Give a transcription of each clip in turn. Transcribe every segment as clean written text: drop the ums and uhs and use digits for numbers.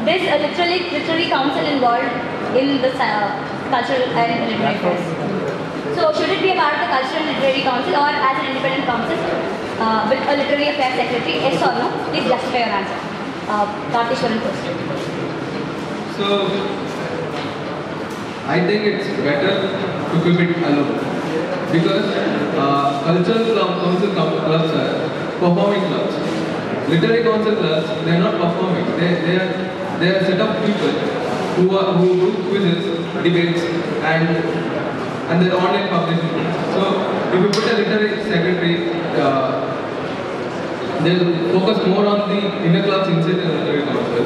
this literary council involved in the cultural and literary affairs. So should it be a part of the cultural and literary council or as an independent council with a literary affairs secretary? Yes or no? Please justify your answer. Kartishwaran first. So I think it's better to keep it alone because cultural council clubs are performing clubs. Literary council clubs, they are not performing. They are a set of people who do quizzes, debates, and their online publishing. So if you put a literary secretary, they'll focus more on the inner clubs inside the literary council,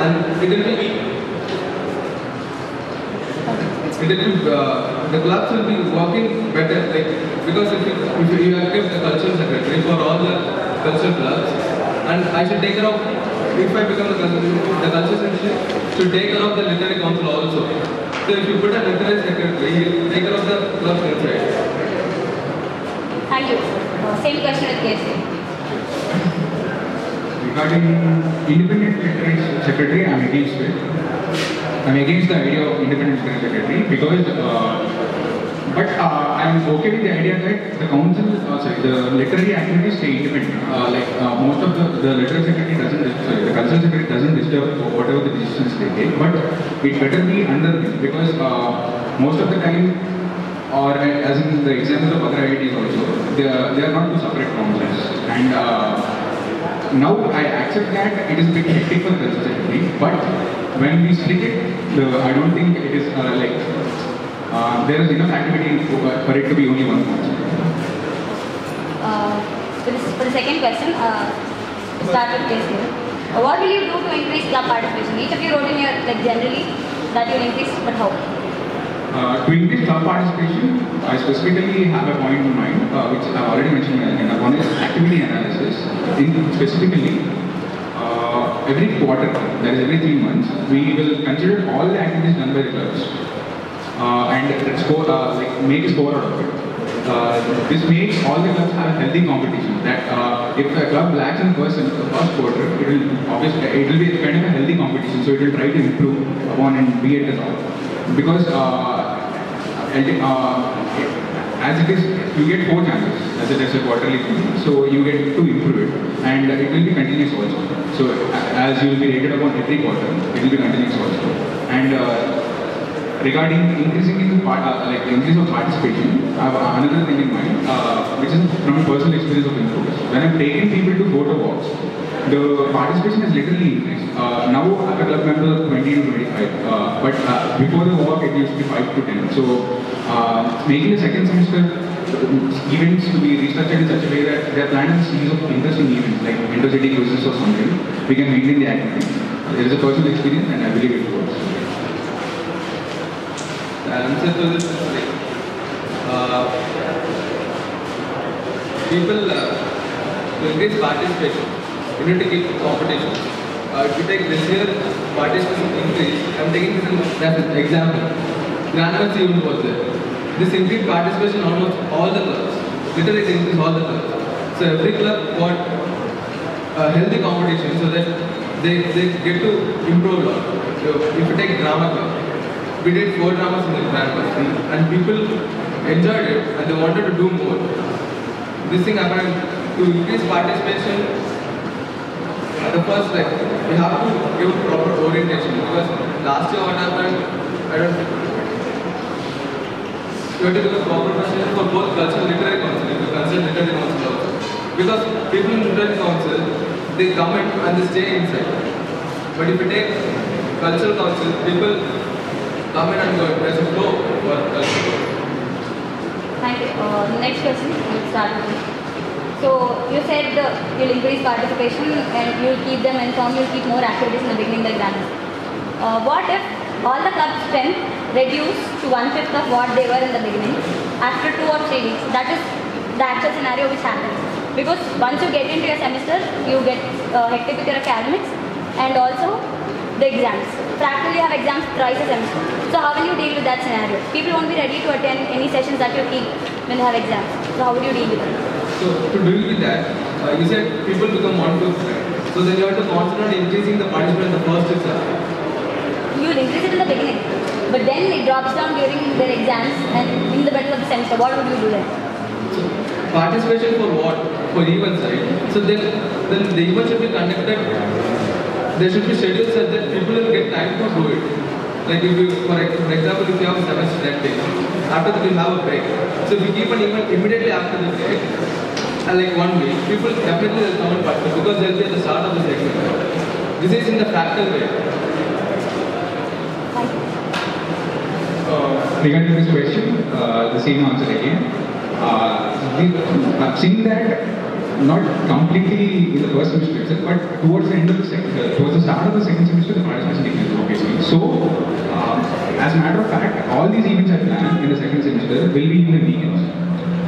and it will be the clubs will be working better, like because if you have kept the cultural secretary for all the cultural clubs, and I should take care of, if I become the cultural secretary, should take care of the literary council also. So if you put a literary secretary, he'll take care of the clubs inside. Thank you. Same question at KSA. Regarding independent literary secretary, I'm against it. I'm against the idea of independent secretary because, but I'm okay with the idea that the council, the literary activities stay independent. Most of the literary secretary the cultural secretary doesn't disturb whatever the decisions they take, but it better be under me because most of the time, or as in the examples of other IITs also, they are not two separate councils. And now I accept that it is a bit hectic for the cultural secretary, but when we split it, I don't think it is there is enough activity for it to be only one council. For the second question, start with KSA. What will you do to increase club participation? Each of you wrote in your, generally, that you will increase, but how? To increase club participation, I specifically have a point in mind, which I already mentioned in my agenda. One is activity analysis. Specifically, every quarter, that is every 3 months, we will consider all the activities done by the clubs and score, make a score out of it. This makes all the clubs have a healthy competition. That if a club lacks in the first quarter, it will be a kind of a healthy competition. So it will try to improve upon and be at the top. Because as it is, you get 4 chances as it is a quarterly thing. So you get to improve it, and it will be continuous also. So as you will be rated upon every quarter, it will be continuous also. And regarding increasing in increase of participation, I have another thing in mind, which is from personal experience of influence. When I'm taking people to photo walks, the participation has literally increased. Now I'm a club member of 20 to 25, but before the walk it used to be 5 to 10. So making the second semester events to be restructured in such a way that they are planned a series of interesting events like intercity quizzes or something, we can maintain the activity. There is a personal experience and I believe it works. The answer to this is people to increase participation, you need to keep competition. If you take this year participation increase, I'm taking this as an example. Grandma's event was there. This increased participation almost all the clubs. Literally it increased all the clubs. So every club got a healthy competition so that they get to improve a lot. So if you take drama club, we did 4 dramas in the Grandma's and people enjoyed it and they wanted to do more. This thing happened to increase participation. The first, we have to give proper orientation because last year what happened, I don't know. You have to give a proper presentation for both cultural and literary council, if you consider literary council also. Because people in literary council, they come in and they stay inside. But if you take cultural council, people come in and go. There's a flow for culture. Thank you. Next question, we'll start with you. So you said you'll increase participation and you'll keep them informed, you'll keep more activities in the beginning like that. What if all the club strength reduced to 1/5 of what they were in the beginning after 2 or 3 weeks? That is the actual scenario which happens. Because once you get into your semester, you get hectic with your academics and also the exams. Practically you have exams twice a semester. So how will you deal with that scenario? People won't be ready to attend any sessions that you keep when they have exams. So how would you deal with it? So to deal with that, you said people become 1 to 5. So then you have to concentrate on increasing the participants in the first itself. but then it drops down during their exams and in the middle of the semester. What would you do then? Participation for what? For events, right? So then the event should be conducted. There should be schedules such that people will get time to do it. Like if you, for example, if you have a semester that day, after that you have a break. So if you keep an event immediately after the break, like 1 week, people definitely will come and participate because they'll be at the start of the segment. This is in the fractal way. Regarding this question, the same answer again. I've seen that not completely in the first semester itself, but towards the end of the towards the start of the second semester, the participation decreases obviously. So, as a matter of fact, all these events I plan in the second semester will be in the weekends.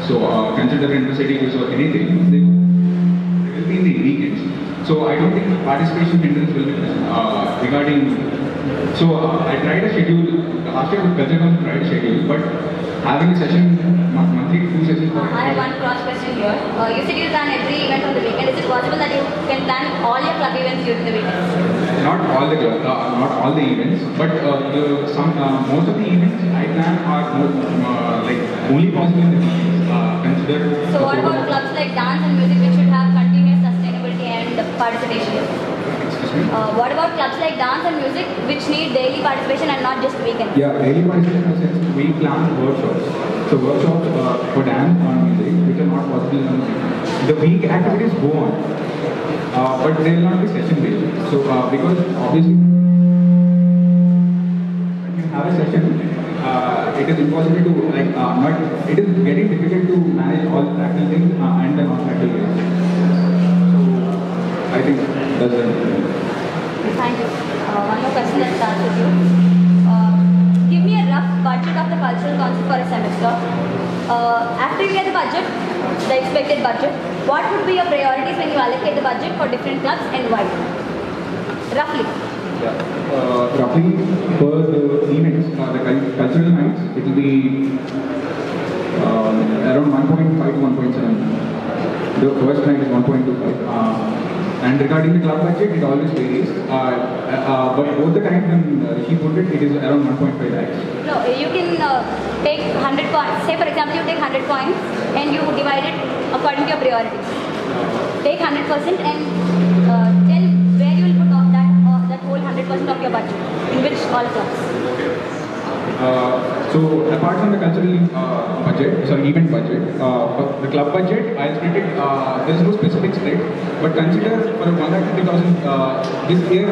So, consider intercity quiz or anything, they will be in the weekends. So, I don't think participation hindrance will be regarding. So, I tried a schedule. Last year, Culture Council tried a schedule, but having a session monthly, 2 sessions. I have one cross question here. You said you plan every event on the weekend. Is it possible that you can plan all your club events during the weekends? Not all the events, but most of the events I plan are like only possible in the weekends. So what about clubs like dance and music, which should have continuous sustainability and participation? What about clubs like dance and music, which need daily participation and not just weekends? Yeah, daily participation in the sense we plan workshops. So workshops for dance or music, which are not possible in the week. Activities go on, but they will not be session based. So because obviously when you have a session, it is impossible to it is getting difficult to manage all the practical things and the non-practical things. So I think that's it. Thank you. One more question that starts with you. Give me a rough budget of the cultural council for a semester. After you get the budget, the expected budget, what would be your priorities when you allocate the budget for different clubs and why? Roughly. Yeah. Roughly for the events, the cultural nights, it will be around 1.5 to 1.7. The first night is 1.25. And regarding the club budget, it always varies. But both the times when she put it, it is around 1.5 lakhs. No, you can take 100 points. Say for example, you take 100 points and you divide it according to your priorities. Take 100% and tell where you will put off that whole 100% of your budget, in which all clubs. So apart from the cultural event budget, the club budget, I'll split it, there is no specific split, but consider for 1,50,000, this year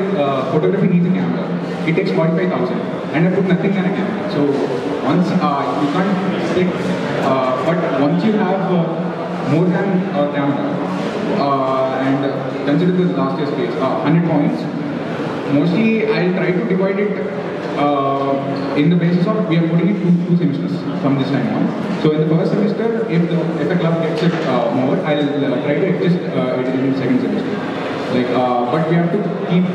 photography needs a camera. It takes 45,000 and I put nothing in a camera. So once, you can't split, but once you have more than a camera, and consider the last year's space, 100 points, mostly I'll try to divide it in the basis of we are putting it two semesters from this time on. So in the first semester, if a club gets it more, I'll try to adjust it in the second semester. But we have to keep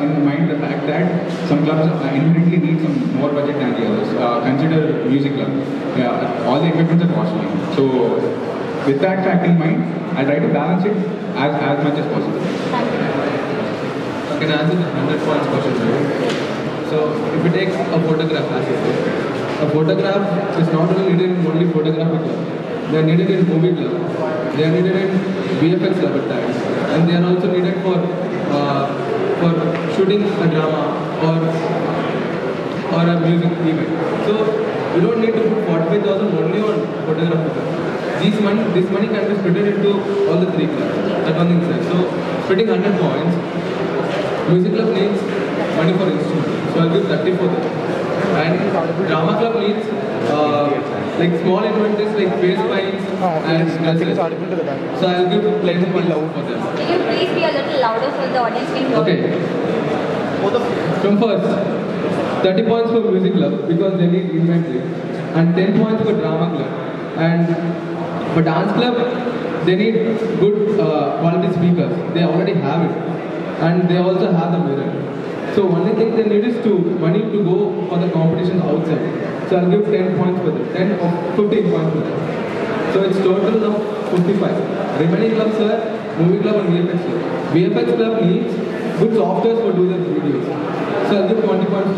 in mind the fact that some clubs inherently need some more budget than the others. Consider music club. Yeah, all the equipment are costly. So with that fact in mind, I'll try to balance it as much as possible. I can answer the 100 points question. So, if you take a photograph, as you say, a photograph is not only needed in only photography club. They are needed in movie club. They are needed in VFX club at times, and they are also needed for shooting a drama or a music event. So, you don't need to put 45,000 only on photography club. This money can be split into all the 3 clubs. That one thing said. So, splitting 100 points, music club needs money for instruments. So I'll give 30 for that. And drama club needs like small inventories like face paints and dresses. So I'll give 20 points for them. Can you please be a little louder so the audience can hear? Okay. From first, 30 points for music club because they need inventory, and 10 points for drama club. And for dance club, they need good quality speakers. They already have it, and they also have the mirror. So only thing they need is money to go for the competitions outside. So I'll give 10 points for that, 10 or 15 points for that. So it's total of 55. Remaining clubs are movie club and VFX club. VFX club needs good softwares for doing the videos. So I'll give 20 points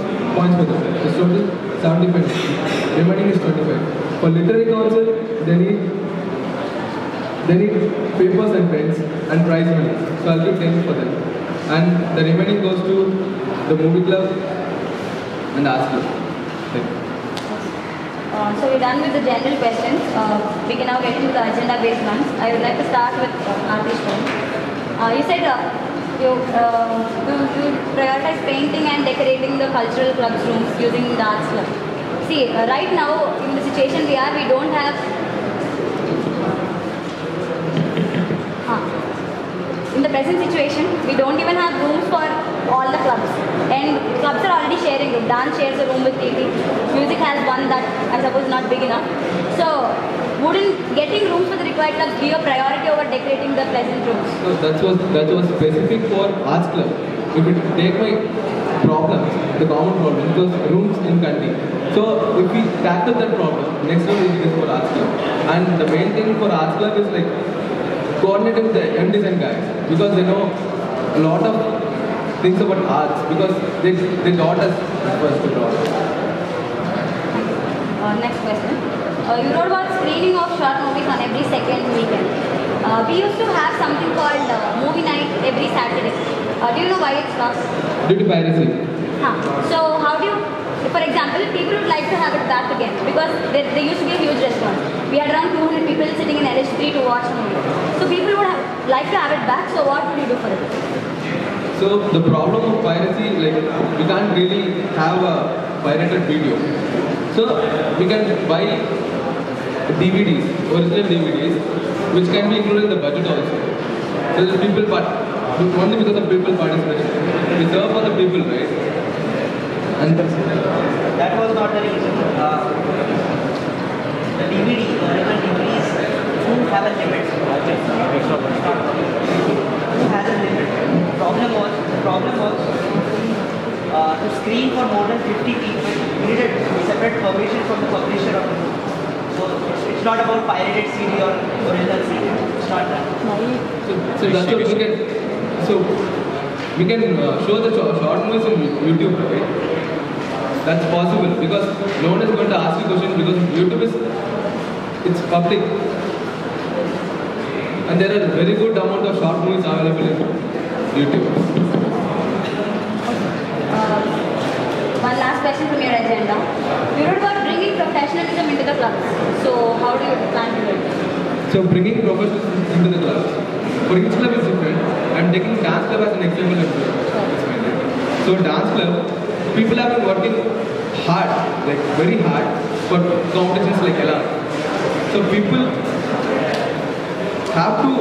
for that. The total 75. Remaining is 25. For literary council, they need papers and pens and prize money. So I'll give 10 for them. And the remaining goes to the movie club and the arts club. Thank you. So we're done with the general questions. We can now get into the agenda-based ones. I would like to start with Artish. You said you prioritize painting and decorating the cultural club's rooms using the arts club. See, right now in the situation we are, we don't have. In the present situation, we don't even have rooms for all the clubs. And clubs are already sharing room. Dance shares a room with TV. Music has one that I suppose is not big enough. So, wouldn't getting rooms for the required clubs be a priority over decorating the pleasant rooms? So that was specific for arts club. If you take my problem, the common problem, it was rooms in Culti. So if we tackle that problem, next one is this for arts club. And the main thing for arts club is like coordinating with the M design guys, because they know a lot of things about arts, because they taught us first to draw. Next question. You wrote about screening of short movies on every second weekend. We used to have something called movie night every Saturday. Do you know why it's lost? Due to piracy. So how do you, for example, people would like to have it back again, because there used to be a huge restaurant. We had around 200 people sitting in LH3 to watch the movie. So people would like to have it back, so what would you do for it? So the problem of piracy, like we can't really have a pirated video. So we can buy DVDs, original DVDs, which can be included in the budget also. So the people only because of people participation. We serve for the people, right? And that was not the reason. The DVD, the original DVDs do have a limit. Who has a limit? The problem was to screen for more than 50 people, you needed separate permission from the publisher of the book. So it's not about pirated CD or original CD. It's not that. So that's what we can show the short movies on YouTube, right? That's possible, because no one is going to ask you questions, because YouTube it's public. And there are a very good amount of short movies available in YouTube. One last question from your agenda. You wrote about bringing professionalism into the clubs. So how do you plan to do it? So bringing professionalism into the clubs. For each club is different. I'm taking dance club as an example. So dance club, people have been working hard, like very hard, for competitions like Ella. So people have to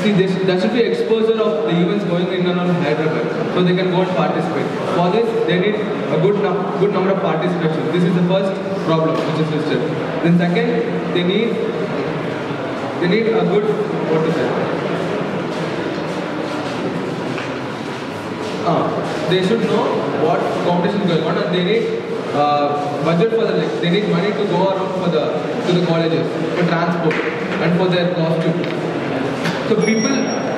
see this. There should be exposure of the events going in and around Hyderabad, so they can go and participate. For this, they need a good number of participation. This is the first problem which is listed. Then second, they need a good, what to say? They should know what competition is going on, and they need budget for the, like, they need money to go around to the colleges for transport and for their costume. So people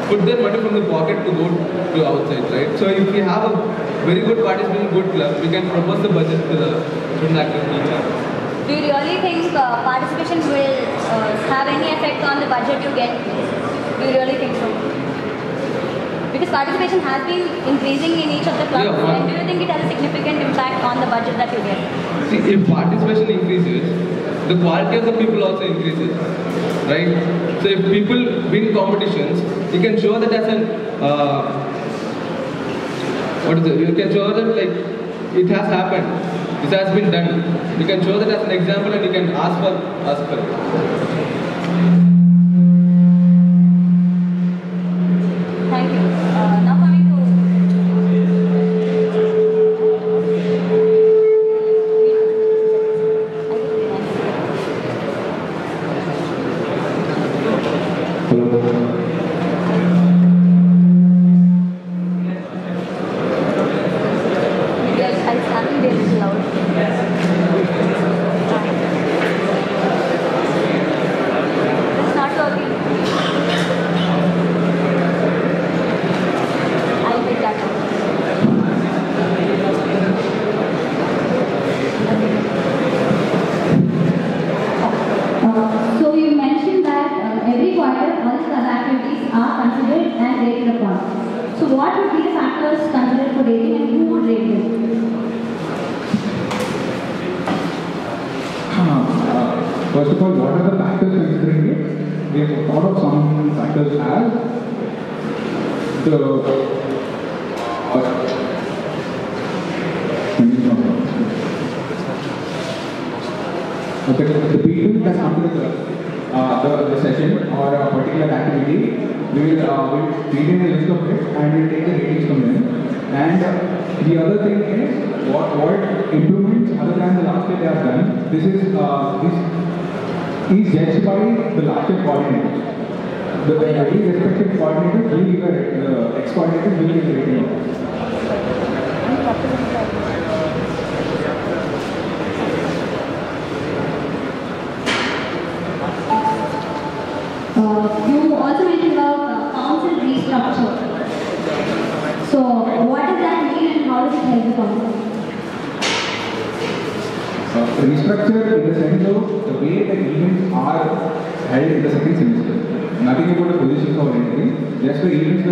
put their money from the pocket to go to outside, right? So if we have a very good participant, good club, we can propose the budget to the student activity teacher. Do you really think participation will have any effect on the budget you get? Do you really think so? Because participation has been increasing in each of the clubs, and do you think it has a significant impact on the budget that you get? See, if participation increases, the quality of the people also increases, right? So if people win competitions, you can show that as an you can show them like it has happened, this has been done. You can show that as an example, and you can ask for it. Thank you. Now coming to for rating and who would rate them? First of all, what are the factors considering it? We have thought of some factors as the people that come to the session or a particular activity, we will maintain a list of it and we'll take the ratings from them. And the other thing is what improvements other than the last year they have done. This is judged by the last year coordinators. The every respective coordinator will give a ex-coordinator will give a rating. You also mentioned about council restructure. So, what does that mean and how does it help the council? Restructure in the sense of the way the events are held in the second semester. Nothing about the positions or anything, just the events,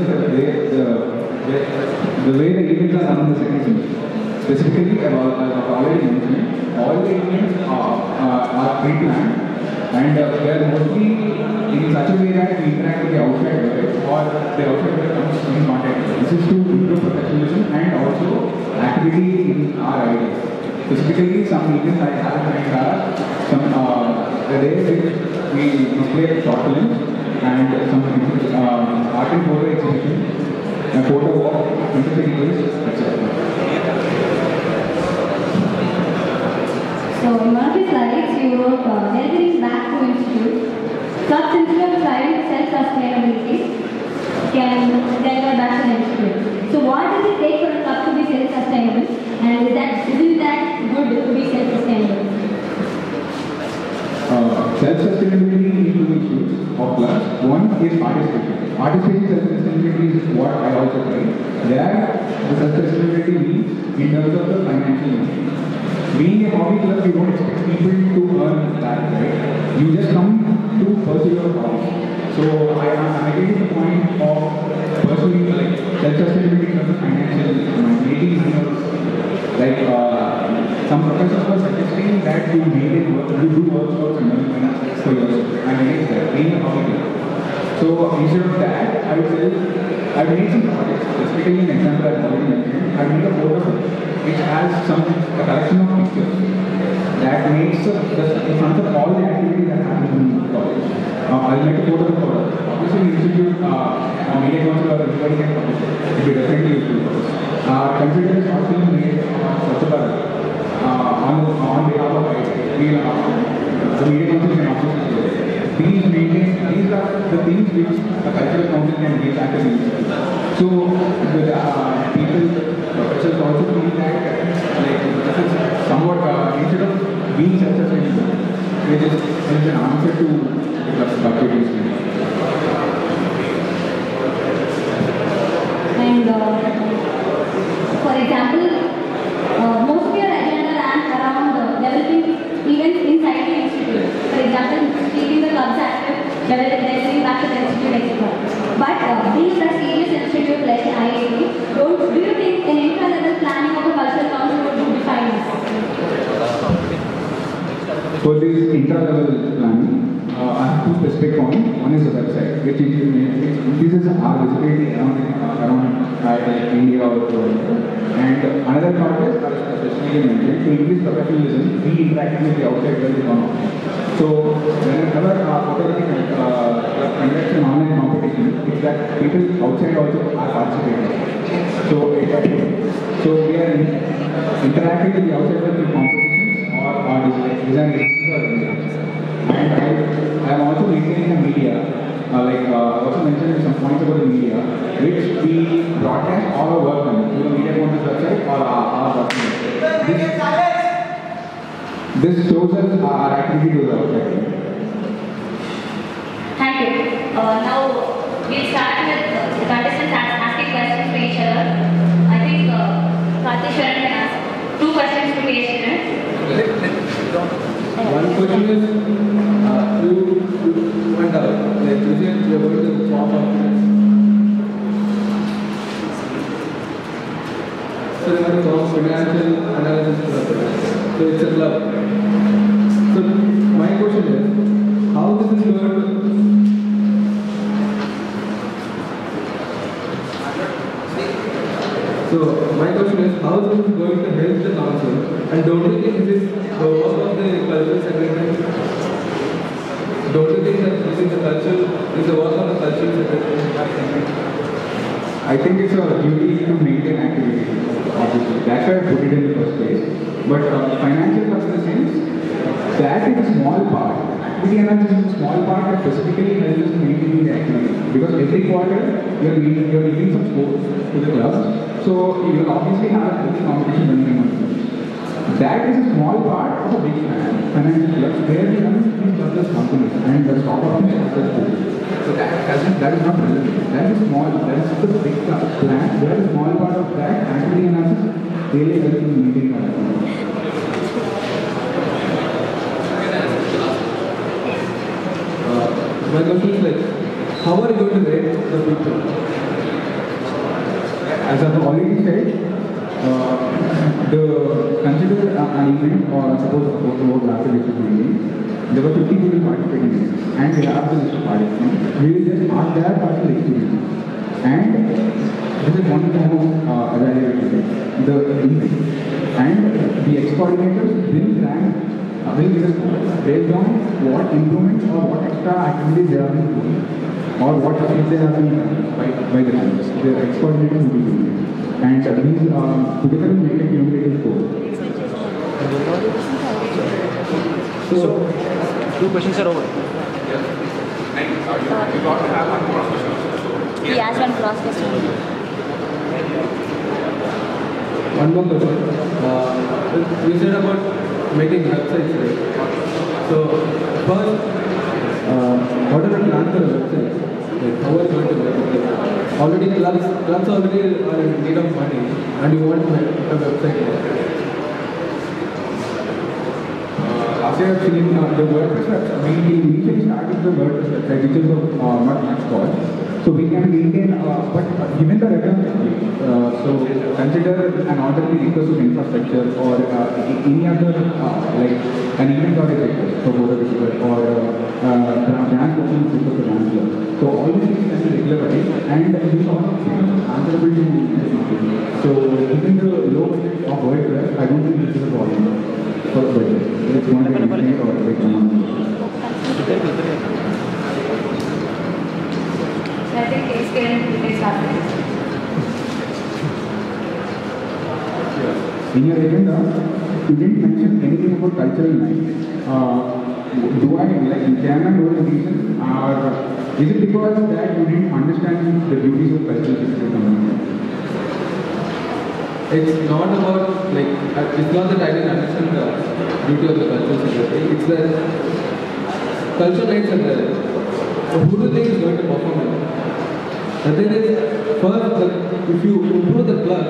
the way the events are run in the second semester. Specifically, as I've already mentioned, all the events are pre-planned and they are mostly in such a way that we interact with the outside world or the outside world comes in contact with us. This is to improve professionalism and also activity in our ideas. Specifically, some events I have in mind are the day which we display short films and some art and photo exhibition, a photo walk, intercity quiz, etc. So, in one of your slides, you wrote, welcoming back to institute. Clubs instead of trying self-sustainability can deliver back to the institute. So, what does it take for a club to be self-sustainable? And isn't that good to be self-sustainable? Self-sustainability in two issues of clubs. One is participation. Participation self-sustainability is what I also try. There, the self-sustainability means in terms of the financial need. Being a hobby club, you don't expect people to earn that, right? You just come to pursue your hobby. So I'm getting the point of pursuing like self-sustainability in terms of financial making money. Like some professors were suggesting that you do workshops and earn money for yourself. I'm against that, being a hobby club. So instead of that, I would say I've made some projects. Specifically, an example I've already mentioned. I've made a photo which has a collection of pictures that makes in front of all the activities that happen in college. I'll make a photo of obviously the institute, media council or everybody can publish it. It will be definitely useful for us. Consider a short film made on behalf of the media council can also see it. These are the things which a cultural council can give back to the institute. So the people, professors also feel that like this is somewhat instead of being self-sustainable, it is an answer to the budget issue. And for example, most of your agenda ran around developing events inside the institute. For example, keeping the clubs active, developing back to the institute, etc. But being prestigious institute like IIT, do you think an intra-level planning of a cultural council would define this? For this intra-level planning, I have two specific points. One is the website, which increases our visibility around India or the world. And another part is, especially mentioned, to increase professionalism, we interact with the outside world economy. So, whenever photography conducts an online competition, it's that people outside also are participating. So, we are interacting with the outside world through competitions or design agencies or anything. And I am also maintaining a media, I also mentioned some points about the media, which we broadcast all our work on through the media council's website or our website. This shows us our activity to the outside. Thank you. Now we'll start with the contestants asking questions to each other. I think Culti Secretary can ask 2 questions to each student. One question is, you went out, like you said you are going to form a So they want to form financial analysis club. So it's a club. So my question is, how this is going to So my question is, how is this going to help the council? And don't you think this is the work of the cultural secretary? Don't you think that this is the work of the cultural secretary? I think it's a duty to maintain activity, obviously. That's why I put it in the first place. But financial subsistence, that is a small part. Activity analysis is a small part that specifically helps us in maintaining the activity. Because every quarter, you're giving some scope to the clubs. So you will obviously have a healthy competition running among them. That is a small part of a big financial club where we run these surplus companies and the stock options are successful. So that is not relevant. That is small, that is just a big plan where a small part of that activity analysis really helps in maintaining our activity. My question is like, how are you going to rate the people? As I've already said, consider an event or suppose a photo after district meeting, there were 50 people participating in it, and we have the list of participants. We will just ask their personal experience. And this is one form of evaluation, the event. And the ex-coordinators will rank, will give a score based on what improvements or what extra activities they have been doing, or what things they have been done by the members. The ex-coordinators will be doing it. And these together will make a cumulative score. So, two questions are over. He asked one cross question. One more question. You said about making websites, right? So first, what are the plans for the website? Like, how are you going to work with it? Already clubs already are in need of money, and you want to make a website. Last year I've seen the WordPress website. We initially started the WordPress website, which is of not much cost. So we can maintain, but given the reference, so consider an alternate request to infrastructure or any other like an event or a request for both the people or brand booking request for brand club. So all these things can be regularized and these are answerable to the market. So given the low budget of WordPress, I don't think this is a problem for the budget. It's going to be maintained or like I think it's going to be started. In your agenda, you didn't mention anything about cultural night. Do I like can I know the reason, or is it because that you didn't understand the duties of cultural secretary? It's not about like it's not that I didn't understand the duty of the cultural secretary. It's that cultural nights are there. So who do you think is going to perform it? The thing is, first, if you improve the club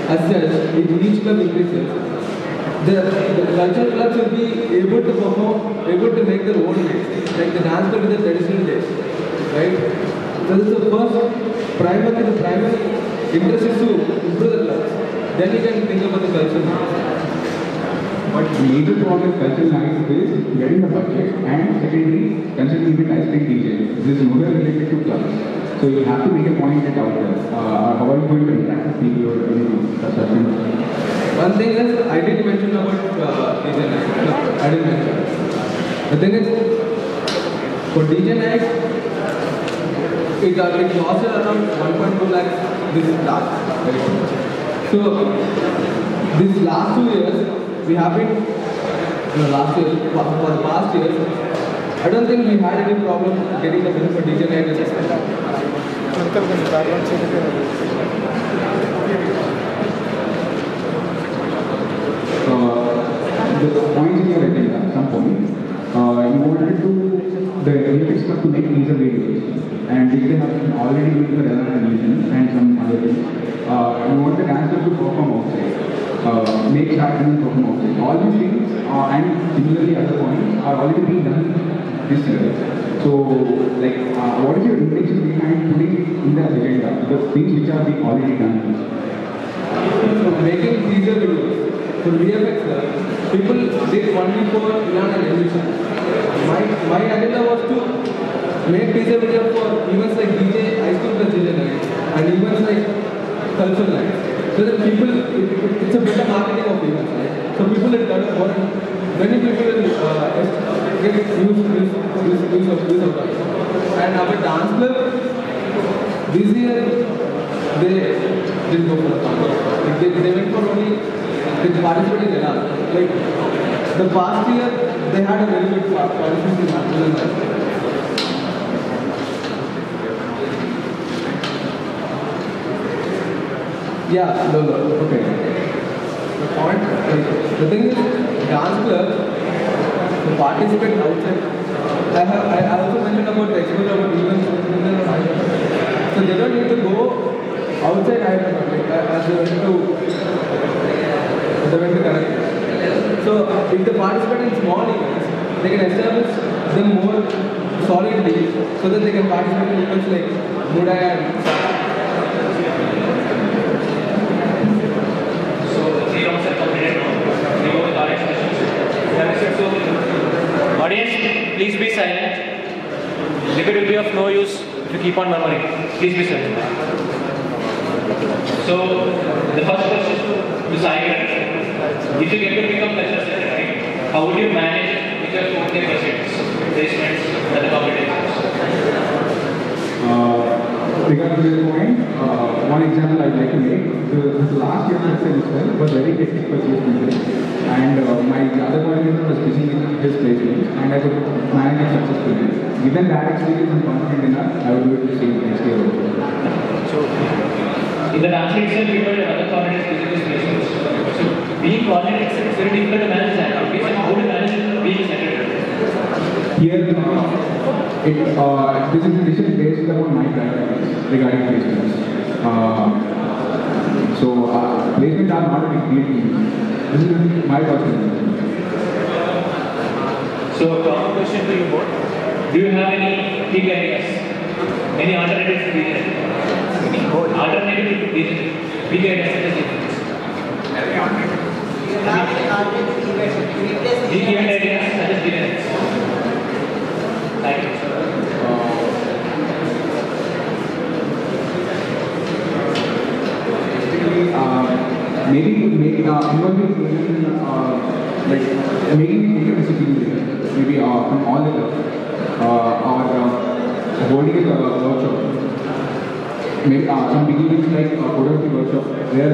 as such, in each club increases, the cultural clubs will be able to perform, able to make their own days, like the dance club with the traditional days, right? So this is the first primary interest is to improve the clubs. Then you can think about the cultural nights. But major problem with cultural nights is getting the budget and secondly, considering it as like DJ. This is nowhere related to clubs. So you have to make a point it out there. How are you going to interact with people or anything such as that? One thing is, I did mention about DJ night. No, I didn't mention. The thing is, for DJ night, it cost around 1.2 lakhs this last. Right? So, these last 2 years, we have been, for the past years, I don't think we had any problem getting the bill for DJ night and The point in your agenda, some point, you wanted to the VFX club to make user videos, and they have already doing the relevant animation and some other things. You want the dance club to perform outside, make start and perform outside. All these things and similarly other points are already being done this year. So, like, what is your intention behind putting in the agenda the things which are being already done? So only for Iran and evolution. My agenda was to make teaser video for events like DJ, high school plus DJ night, and events like cultural night. So that people, it's a better marketing of events, right? So people will turn more and many people will get use of that. And our dance club, this year they didn't go for the dance club. They went for only, they participated in dance. Like the past year, they had a very good participation in dance. Yeah, no, okay. The point, the thing is, dance club, the participant outside. I also mentioned about the exposure about events. So they don't need to go outside Hyderabad, like as they went to connect. So if they participate in small events, they can establish them more solidly so that they can participate in events like Muda and Audience, please be silent. If it will be of no use if you keep on murmuring, please be silent. So, the first question to Sai, if you get to become cultural secretary, how would you manage with your 4K placements and the competitions? Regarding this point, one example I'd like to make, the last year semester was very hectic for GST, and my other coordinator was busy with his placements, and I could manage it successfully. Given that experience, I'm confident enough, I would do it the same next year also. So, in the dance itself, you were other coordinators busy with his placements. So, being coordinator itself is very difficult to manage that. How do you manage being a secretary? Here, this is a decision based upon my priorities regarding placements. Placements are not a big deal to me. This is my personal opinion. So, common question to you both. Do you have any big ideas? Any alternatives to these? Alternative to these big ideas such as these? Big ideas such as these? Thank you. Maybe involving like making interdisciplinary, maybe from all the clubs, or holding a workshop. Maybe some beginnings like photography workshop where